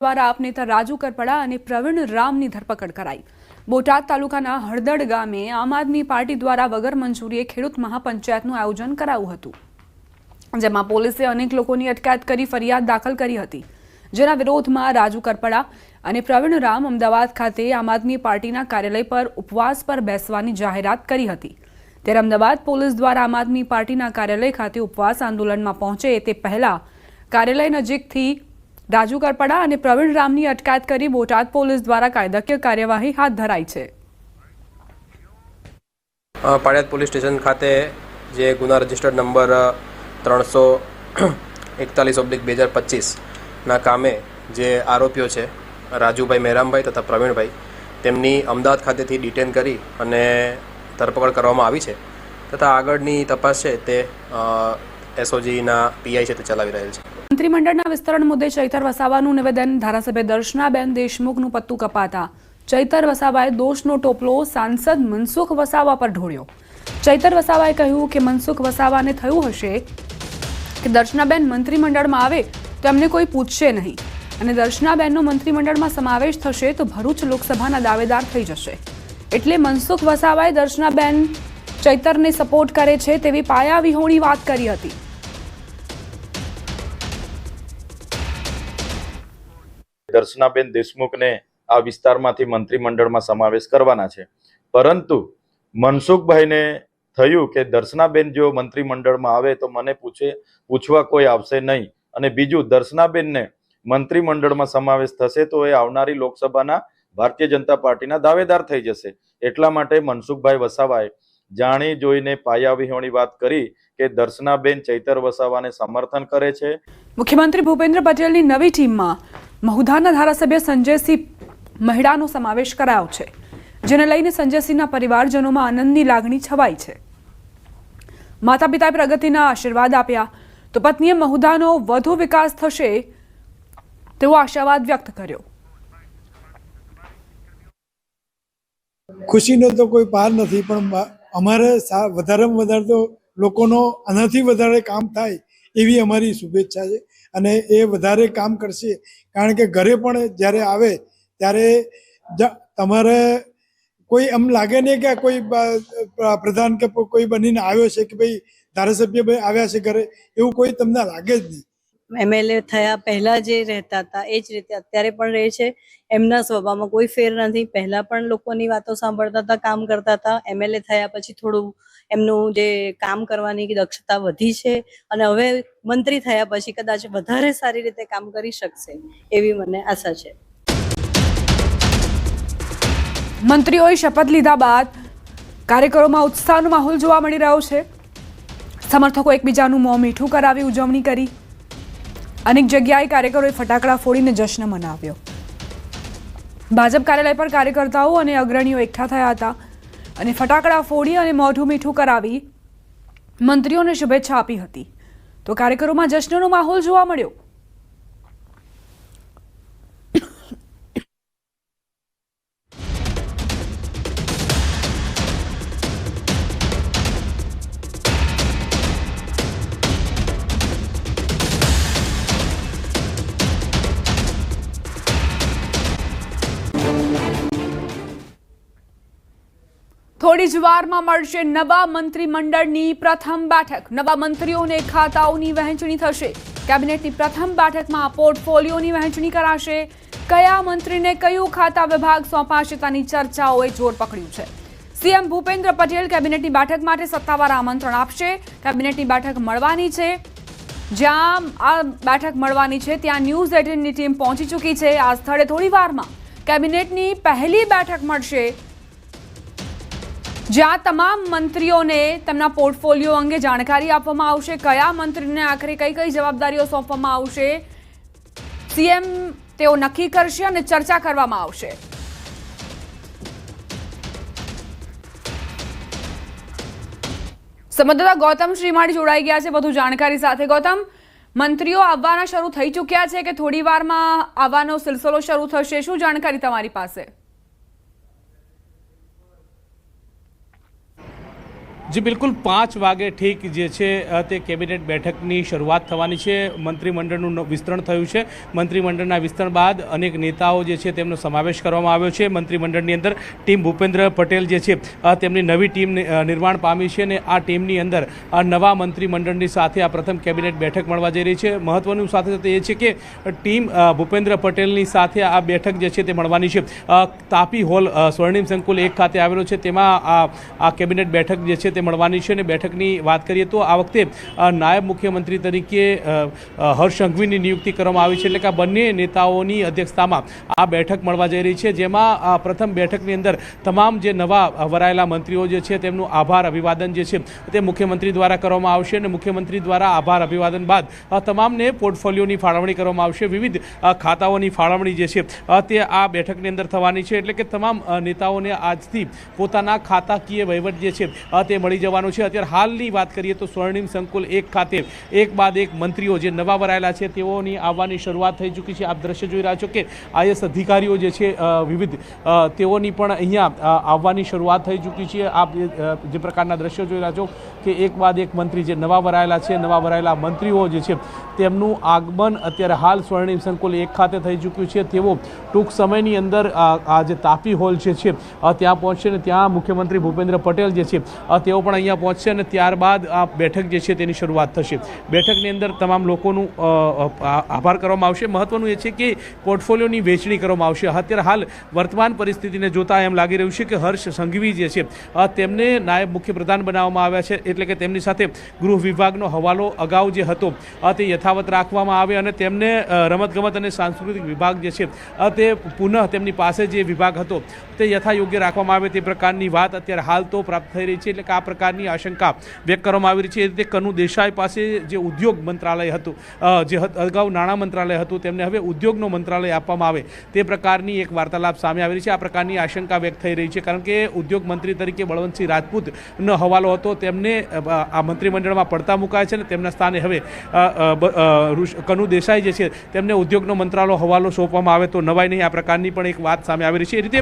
દ્વારા આપ નેતા રાજુ કરપડા અને પ્રવીણ રામની ધરપકડ કરાઈ। બોટાદ તાલુકાના હળદડ ગામે આમ આદમી પાર્ટી દ્વારા વગર મંજૂરીએ ખેડૂત મહાપંચાયતનું આયોજન કરાયું હતું, જેમાં પોલીસે અનેક લોકોની અટકાયત કરી ફરિયાદ દાખલ કરી હતી, જેના વિરોધમાં રાજુ કરપડા અને પ્રવીણ રામ અમદાવાદ ખાતે આમ આદમી પાર્ટીના કાર્યાલય પર ઉપવાસ પર બેસવાની જાહેરાત કરી હતી। ત્યારે અમદાવાદ પોલીસ દ્વારા આમ આદમી પાર્ટીના કાર્યાલય ખાતે ઉપવાસ આંદોલનમાં પહોંચે તે પહેલા કાર્યાલય નજીકથી રાજુ કરપડા અને પ્રવીણ રામની અટકાયત કરી બોટાદ પોલીસ દ્વારા કાયદાકીય કાર્યવાહી હાથ ધરાઈ છે। પાળિયાદ પોલીસ સ્ટેશન ખાતે જે ગુના રજિસ્ટર્ડ નંબર 341/2025 ના કામે જે આરોપીઓ છે રાજુભાઈ મેરામભાઈ તથા પ્રવીણભાઈ તેમની અમદાવાદ ખાતેથી ડિટેન કરી અને ધરપકડ કરવામાં આવી છે તથા આગળની તપાસ છે તે એસઓજીના પીઆઈ છે તે ચલાવી રહેલ છે। મંત્રીમંડળના વિસ્તરણ મુદ્દે ચૈતર વસાવાનું નિવેદન। ધારાસભ્ય દર્શનાબેન દેશમુખનું પત્તું કપાતા ચૈતર વસાવાએ દોષનો ટોપલો સાંસદ મનસુખ વસાવા પર ઢોળ્યો। ચૈતર વસાવાએ કહ્યું કે મનસુખ વસાવાને થયું હશે કે દર્શનાબેન મંત્રીમંડળમાં આવે તો એમને કોઈ પૂછશે નહીં અને દર્શનાબેનનો મંત્રીમંડળમાં સમાવેશ થશે તો ભરૂચ લોકસભાના દાવેદાર થઈ જશે, એટલે મનસુખ વસાવાએ દર્શનાબેન ચૈતરને સપોર્ટ કરે છે તેવી પાયાવિહોણી વાત કરી હતી। દર્શનાબેન દેશમુખને આ વિસ્તારમાંથી મંત્રીમંડળમાં સમાવેશ કરવાના છે, પરંતુ મનસુખભાઈને થયું કે દર્શનાબેન જો મંત્રીમંડળમાં આવે તો મને પૂછવા કોઈ આવશે નહીં, અને બીજું દર્શનાબેનને મંત્રીમંડળમાં સમાવેશ થશે તો એ આવનારી લોકસભાના ભારતીય જનતા પાર્ટીના દાવેદાર થઈ જશે। એટલા માટે મનસુખભાઈ વસાવાએ જાણી જોઈને પાયાવિહોણી વાત કરી કે દર્શનાબેન ચૈતર વસાવાને સમર્થન કરે છે। મુખ્યમંત્રી ભૂપેન્દ્ર પટેલની નવી ટીમમાં મહુધાના ધારાસભ્ય સંજયસિંહ મહેડાનો સમાવેશ કરાયો છે, જેને લઈને સંજયસિંહના પરિવારજનોમાં આનંદની લાગણી છવાઈ છે। માતા પિતાએ પ્રગતિના આશીર્વાદ આપ્યા તો પત્નીએ મહુધાનો વધુ વિકાસ થશે તેવો આશાવાદ વ્યક્ત કર્યો। ખુશીનો તો કોઈ પાર નથી, પણ અમારે વધારેમાં વધારે તો લોકોનો આનાથી વધારે કામ થાય એવી અમારી શુભેચ્છા છે, અને એ વધારે કામ કરશે, કારણ કે ઘરે પણ જ્યારે આવે ત્યારે તમારે કોઈ એમ લાગે નહીં કે કોઈ પ્રધાન કે કોઈ બનીને આવ્યો છે કે ભાઈ ધારાસભ્ય ભાઈ આવ્યા છે ઘરે, એવું કોઈ તમને લાગે જ નહીં। એમએલએ થયા પહેલા જે રહેતા હતા એ જ રીતે અત્યારે પણ રહે છે। એમના સ્વભાવમાં કોઈ ફેર નથી। પહેલા પણ લોકોની વાતો સાંભળતા હતા, કામ કરતા હતા। એમએલએ થયા પછી થોડું એમનું જે કામ કરવાની દક્ષતા વધી છે, અને હવે મંત્રી થયા પછી કદાચ વધારે સારી રીતે કામ કરી શકશે એવી મને આશા છે। મંત્રીઓએ શપથ લીધા બાદ કાર્યકરોમાં ઉત્સાહનો માહોલ જોવા મળી રહ્યો છે। સમર્થકો એકબીજાનું મોં મીઠું કરાવી ઉજવણી કરી। અનેક જગ્યાએ કાર્યકરોએ ફટાકડા ફોડીને જશ્ન મનાવ્યો। ભાજપ કાર્યાલય પર કાર્યકર્તાઓ અને અગ્રણીઓ એકઠા થયા હતા અને ફટાકડા ફોડી અને મોઢું મીઠું કરાવી મંત્રીઓને શુભેચ્છા આપી હતી, તો કાર્યકરોમાં જશ્નનો માહોલ જોવા મળ્યો। થોડી જ વારમાં મળશે નવા મંત્રીમંડળની પ્રથમ બેઠક। નવા મંત્રીઓને ખાતાઓની વહેંચણી થશે। કેબિનેટની પ્રથમ બેઠકમાં પોર્ટફોલિયોની વહેંચણી કરાશે। કયા મંત્રીને કયું ખાતા વિભાગ સોંપાશે તેની ચર્ચાઓએ જોર પકડ્યું છે। સીએમ ભૂપેન્દ્ર પટેલ કેબિનેટની બેઠક માટે સત્તાવાર આમંત્રણ આપશે। કેબિનેટની બેઠક મળવાની છે, જ્યાં આ બેઠક મળવાની છે ત્યાં ન્યૂઝ 18ની ટીમ પહોંચી ચૂકી છે। આ સ્થળે થોડી વારમાં કેબિનેટની પહેલી બેઠક મળશે, જ્યાં તમામ મંત્રીઓને તેમના પોર્ટફોલિયો અંગે જાણકારી આપવામાં આવશે। કયા મંત્રીને આખરે કઈ કઈ જવાબદારીઓ સોંપવામાં આવશે સીએમ તેઓ નક્કી કરશે અને ચર્ચા કરવામાં આવશે। સંવાદદાતા ગૌતમ શ્રીમાળી જોડાઈ ગયા છે વધુ જાણકારી સાથે। ગૌતમ, મંત્રીઓ આવવાના શરૂ થઈ ચૂક્યા છે કે થોડી વારમાં આવવાનો સિલસિલો શરૂ થશે, શું જાણકારી તમારી પાસે? જે બિલકુલ 5 વાગે ઠીક જે છે તે કેબિનેટ બેઠકની શરૂઆત થવાની છે. મંત્રીમંડળનું વિસ્તરણ થયું છે. મંત્રીમંડળના વિસ્તરણ બાદ અનેક નેતાઓ જે છે તેમનો સમાવેશ કરવામાં આવ્યો છે. મંત્રીમંડળની અંદર ટીમ ભૂપેન્દ્ર પટેલ જે છે તેમની નવી ટીમ નિર્માણ પામી છે અને આ ટીમની અંદર નવા મંત્રીમંડળની સાથે આ પ્રથમ કેબિનેટ બેઠક મળવા જઈ રહી છે. મહત્વનું સાથે સાથે એ છે કે ટીમ ભૂપેન્દ્ર પટેલની સાથે આ બેઠક જે છે તે મળવાની છે. તાપી હોલ સ્વર્ણિમ સંકુલ 1 ખાતે આવેલો છે. તેમાં આ કેબિનેટ બેઠક જે છે તે મળવાની છે. અને બેઠકની વાત કરીએ તો આ વખતે નાયબ મુખ્યમંત્રી તરીકે હર્ષ સંઘવીની નિયુક્તિ કરવામાં આવી છે. એટલે કે આ બંને નેતાઓની અધ્યક્ષતામાં આ બેઠક મળવા જઈ રહી છે, જેમાં પ્રથમ બેઠકની અંદર તમામ જે નવા વરાયેલા મંત્રીઓ જે છે તેમનું આભાર અભિવાદન જે છે તે મુખ્યમંત્રી દ્વારા કરવામાં આવશે. અને મુખ્યમંત્રી દ્વારા આભાર અભિવાદન બાદ તમામને પોર્ટફોલિયોની ફાળવણી કરવામાં આવશે. વિવિધ ખાતાઓની ફાળવણી જે છે તે આ બેઠકની અંદર થવાની છે. એટલે કે તમામ નેતાઓને આજથી પોતાના ખાતાકીય વહીવટ જે છે તે મળી જવાનું છે. અત્યારે હાલની વાત કરીએ તો સ્વર્ણિમ સંકુલ 1 ખાતે એક બાદ એક મંત્રીઓ જે નવા વરાયેલા છે તેઓની આવવાની શરૂઆત થઈ ચૂકી છે. આપ દ્રશ્ય જોઈ રહ્યા છો કે આઈએસ અધિકારીઓ જે છે વિવિધ તેઓની પણ અહીંયા આવવાની શરૂઆત થઈ ચૂકી છે. આપ જે પ્રકારના દ્રશ્યો જોઈ રહ્યા છો કે એક બાદ એક મંત્રી જે નવા વરાયેલા છે, નવા વરાયેલા મંત્રીઓ જે છે તેમનું આગમન અત્યારે હાલ સ્વર્ણિમ સંકુલ 1 ખાતે થઈ ચૂક્યું છે. તેઓ ટૂંક સમયની અંદર આ જે તાપી હોલ છે ત્યાં પહોંચશે. ને ત્યાં મુખ્યમંત્રી ભૂપેન્દ્ર પટેલ જે છે તેઓ પણ અહીંયા પહોંચશે અને ત્યારબાદ આ બેઠક જે છે તેની શરૂઆત થશે. બેઠકની અંદર તમામ લોકોનું આભાર કરવામાં આવશે. મહત્વનું એ છે કે પોર્ટફોલિયોની વહેંચણી કરવામાં આવશે. અત્યારે હાલ વર્તમાન પરિસ્થિતિને જોતા એમ લાગી રહ્યું છે કે હર્ષ સંઘવી જે છે તેમને નાયબ મુખ્યપ્રધાન બનાવવામાં આવ્યા છે. એટલે કે તેમની સાથે ગૃહ વિભાગનો હવાલો અગાઉ જે હતો તે યથાવત રાખવામાં આવે અને તેમને રમતગમત અને સાંસ્કૃતિક વિભાગ જે છે તે પુનઃ તેમની પાસે જે વિભાગ હતો તે યથાયોગ્ય રાખવામાં આવે તે પ્રકારની વાત અત્યારે હાલ તો પ્રાપ્ત થઈ રહી છે. એટલે કે આ પ્રકારની આશંકા વ્યક્ત કરવામાં આવી રહી છે. એ રીતે કનુ દેસાઈ પાસે જે ઉદ્યોગ મંત્રાલય હતું, જે અગાઉ નાણાં મંત્રાલય હતું, તેમને હવે ઉદ્યોગનો મંત્રાલય આપવામાં આવે તે પ્રકારની એક વાર્તાલાપ સામે આવી રહી છે. આ પ્રકારની આશંકા વ્યક્ત થઈ રહી છે, કારણ કે ઉદ્યોગ મંત્રી તરીકે બળવંતસિંહ રાજપૂતનો હવાલો હતો, તેમને આ મંત્રીમંડળમાં પડતા મુકાય છે અને તેમના સ્થાને હવે કનુ દેસાઈ જે છે તેમને ઉદ્યોગનો મંત્રાલય હવાલો સોંપવામાં આવે તો નવાઈ નહીં. આ પ્રકારની પણ એક વાત સામે આવી રહી છે. એ રીતે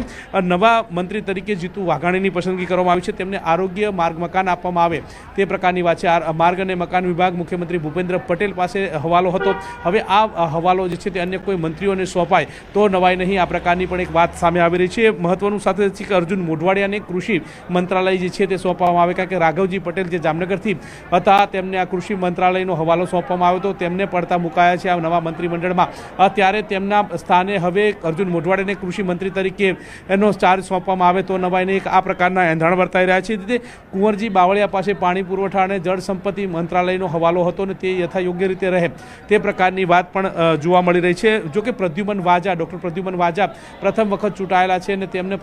નવા મંત્રી તરીકે જીતુ વાઘાણીની પસંદગી કરવામાં આવી છે. તેમને આરોગ્ય, માર્ગ, મકાન આપવામાં આવે તે પ્રકારની વાત છે. માર્ગ અને મકાન વિભાગ મુખ્યમંત્રી ભૂપેન્દ્ર પટેલ પાસે હવાલો હતો. હવે આ હવાલો જે છે તે અન્ય કોઈ મંત્રીઓને સોંપાય તો નવાઈ નહીં. આ પ્રકારની પણ એક વાત સામે આવી રહી છે. મહત્વનું સાથે છે કે અર્જુન મોઢવાડિયાને કૃષિ મંત્રાલય જે છે તે સોંપવામાં આવે, કારણ કે રાઘવજી પટેલ જે જામનગરથી હતા તેમને આ કૃષિ મંત્રાલયનો હવાલો સોંપવામાં આવ્યો હતો. તેમને પડતા મુકાયા છે આ નવા મંત્રીમંડળમાં. ત્યારે તેમના સ્થાને હવે અર્જુન મોઢવાડિયાને કૃષિ મંત્રી તરીકે એનો ચાર્જ સોંપવામાં આવે તો નવાઈ નહીં. આ પ્રકારના એંધાણ વર્તાઈ રહ્યા છે. રીતે કુંવરજી બાવળિયા પાસે પાણી પુરવઠા અને જળ સંપત્તિ મંત્રાલયનો હવાલો હતો અને તે યથાયોગ્ય રીતે રહે તે પ્રકારની વાત પણ જોવા મળી રહી છે. જોકે પ્રદ્યુમન વાજા, ડૉક્ટર પ્રદ્યુમન વાજા પ્રથમ વખત ચૂંટાયેલા છે અને તેમને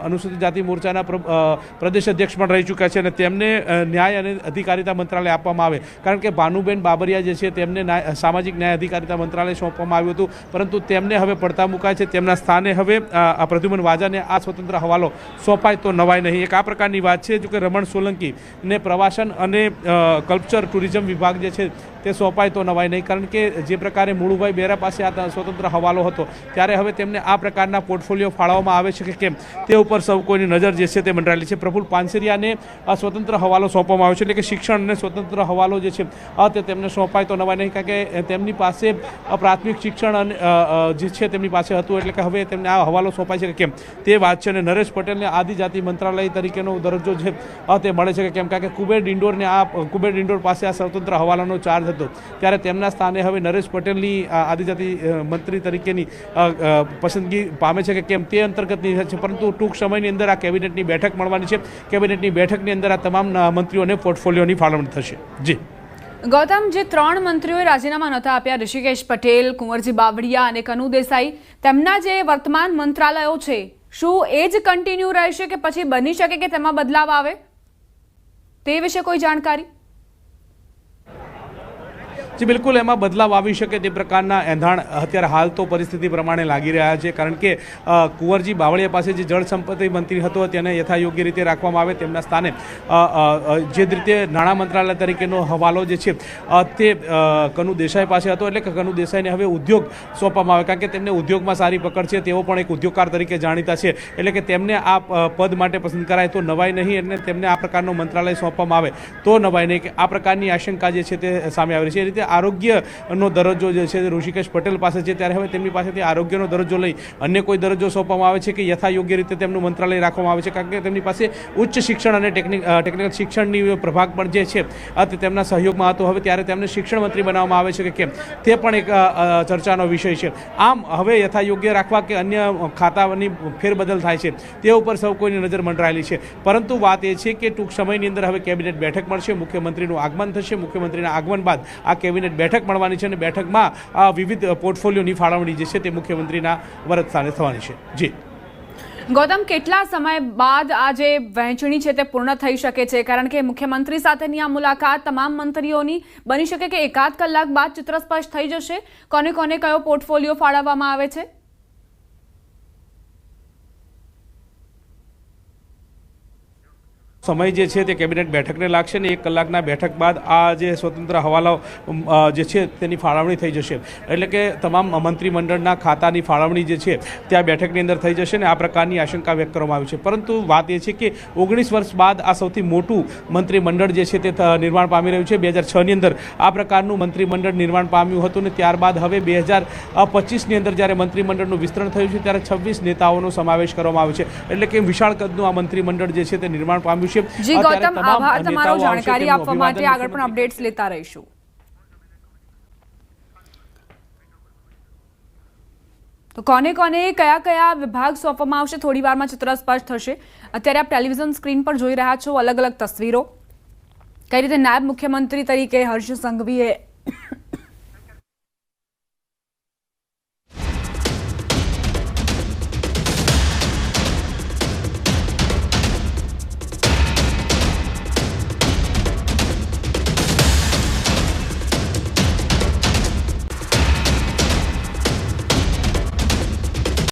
અનુસૂચિત જાતિ મોરચાના પ્રદેશ અધ્યક્ષ પણ રહી ચૂક્યા છે અને તેમને ન્યાય અને અધિકારિતા મંત્રાલય આપવામાં આવે, કારણ કે ભાનુબેન બાબરિયા જે છે તેમને સામાજિક ન્યાય અધિકારિતા મંત્રાલય સોંપવામાં આવ્યું હતું, પરંતુ તેમને હવે પડતા મુકાય છે. તેમના સ્થાને હવે આ પ્રદ્યુમન વાજાને આ સ્વતંત્ર હવાલો સોંપાય તો નવાય નહીં. એક આ પ્રકારની વાત છે. જો કે રમણ સોલંકી ને પ્રવાસન અને કલ્ચર ટુરિઝમ વિભાગ જે છે તે સોંપાય તો નવાય નહીં, કારણ કે જે પ્રકારે મુળુભાઈ બેરા પાસે આ સ્વતંત્ર હવાલો હતો ત્યારે હવે તેમને આ પ્રકારના પોર્ટફોલિયો ફાળવવામાં આવે છે કે કેમ તે ઉપર સૌ કોઈની નજર જે છે તે મંડરાયેલી છે. પ્રફુલ્લ પાનસરિયાને આ સ્વતંત્ર હવાલો સોંપવામાં આવ્યો છે. એટલે કે શિક્ષણ અને સ્વતંત્ર હવાલો જે છે તે તેમને સોંપાય તો નવાય નહીં, કારણ કે તેમની પાસે પ્રાથમિક શિક્ષણ અને જે છે તેમની પાસે હતું. એટલે કે હવે તેમને આ હવાલો સોંપાય છે કે કેમ તે વાત છે. અને નરેશ પટેલને આદિજાતિ મંત્રાલય તરીકેનો દરજ્જો છે તે મળે છે કે કેમ, કારણ કે કુબેર ડિંડોર પાસે આ સ્વતંત્ર હવાલાનો ચાર્જ હતો ત્યારે તેમના સ્થાને હવે નરેશ પટેલની આદિજાતિ મંત્રી તરીકેની પસંદગી પામે છે કે કેમ તે અંતર્ગતની છે. પરંતુ ટૂંક સમયની અંદર આ કેબિનેટની બેઠક મળવાની છે. કેબિનેટની બેઠકની અંદર આ તમામ મંત્રીઓને પોર્ટફોલિયોની ફાળવણી થશે. જી ગૌતમ, જે 3 મંત્રીઓએ રાજીનામા નહોતા આપ્યા, ઋષિકેશ પટેલ, કુંવરજી બાવળિયા અને કનુ દેસાઈ, તેમના જે વર્તમાન મંત્રાલયો છે શું એ જ કન્ટિન્યુ રહેશે કે પછી બની શકે કે તેમાં બદલાવ આવે? તે વિશે કોઈ જાણકારી? જે બિલકુલ એમાં બદલાવ આવી શકે તે પ્રકારના એંધાણ અત્યારે હાલ તો પરિસ્થિતિ પ્રમાણે લાગી રહ્યા છે, કારણ કે કુંવરજી બાવળિયા પાસે જે જળ સંપત્તિ મંત્રી હતો તેને યથાયોગ્ય રીતે રાખવામાં આવે, તેમના સ્થાને જે રીતે નાણાં મંત્રાલય તરીકેનો હવાલો જે છે તે કનુ દેસાઈ પાસે હતો, એટલે કે કનુ દેસાઈને હવે ઉદ્યોગ સોંપવામાં આવે, કારણ કે તેમને ઉદ્યોગમાં સારી પકડ છે, તેઓ પણ એક ઉદ્યોગકાર તરીકે જાણીતા છે, એટલે કે તેમને આ પદ માટે પસંદ કરાય તો નવાઈ નહીં, અને તેમને આ પ્રકારનો મંત્રાલય સોંપવામાં આવે તો નવાઈ નહીં, કે આ પ્રકારની આશંકા જે છે તે સામે આવી છે. એ રીતે આરોગ્યનો દરજ્જો જે છે ઋષિકેશ પટેલ પાસે છે, ત્યારે હવે તેમની પાસેથી આરોગ્યનો દરજ્જો લઈ અન્ય કોઈ દરજ્જો સોંપવામાં આવે છે કે યથાયોગ્ય રીતે તેમનું મંત્રાલય રાખવામાં આવે છે, કારણ કે તેમની પાસે ઉચ્ચ શિક્ષણ અને ટેકનિકલ શિક્ષણની પ્રભાગ પણ જે છે તે તેમના સહયોગમાં હતો. હવે ત્યારે તેમને શિક્ષણ મંત્રી બનાવવામાં આવે છે કે કેમ, તે પણ એક ચર્ચાનો વિષય છે. આમ હવે યથાયોગ્ય રાખવા કે અન્ય ખાતાની ફેરબદલ થાય છે તે ઉપર સૌ કોઈની નજર મંડરાયેલી છે. પરંતુ વાત એ છે કે ટૂંક સમયની અંદર હવે કેબિનેટ બેઠક મળશે, મુખ્યમંત્રીનું આગમન થશે, મુખ્યમંત્રીના આગમન બાદ આ કેબિનેટ બેઠક મળવાની છે, અને બેઠકમાં આ વિવિધ પોર્ટફોલિયોની ફાળવણી જે છે તે મુખ્યમંત્રીના વરદ સ્થાને થવાની છે. જી ગૌતમ, કેટલા સમય બાદ આ જે વહેંચણી છે તે પૂર્ણ થઈ શકે છે? કારણ કે મુખ્યમંત્રી સાથેની આ મુલાકાત તમામ મંત્રીઓની બની શકે કે એકાદ કલાક બાદ ચિત્ર સ્પષ્ટ થઈ જશે કોને કોને કયો પોર્ટફોલિયો ફાળવવામાં આવે છે? સમય જે છે તે કેબિનેટ બેઠકને લાગશે, ને 1 કલાકના બેઠક બાદ આ જે સ્વતંત્ર હવાલાઓ જે છે તેની ફાળવણી થઈ જશે, એટલે કે તમામ મંત્રીમંડળના ખાતાની ફાળવણી જે છે તે આ બેઠકની અંદર થઈ જશે, ને આ પ્રકારની આશંકા વ્યક્ત કરવામાં આવી છે. પરંતુ વાત એ છે કે 19 વર્ષ બાદ આ સૌથી મોટું મંત્રીમંડળ જે છે તે નિર્માણ પામી રહ્યું છે. 2006ની અંદર આ પ્રકારનું મંત્રીમંડળ નિર્માણ પામ્યું હતું, ને ત્યારબાદ હવે 2025ની અંદર જ્યારે મંત્રીમંડળનું વિસ્તરણ થયું છે ત્યારે 26 નેતાઓનો સમાવેશ કરવામાં આવ્યો છે, એટલે કે વિશાળ કદનું આ મંત્રીમંડળ જે છે તે નિર્માણ પામ્યું છે. જી ગૌતમ, આભાર તમારો જાણકારી આપવા માટે. આગળ પણ અપડેટ્સ લેતા રહીશું. તો કોને કોને કયા કયા વિભાગ સોંપવામાં આવશે થોડી વારમાં ચિત્ર સ્પષ્ટ થશે. અત્યારે આપ ટેલિવિઝન સ્ક્રીન પર જોઈ રહ્યા છો અલગ અલગ તસવીરો, કઈ રીતે નાયબ મુખ્યમંત્રી તરીકે હર્ષ સંઘવીએ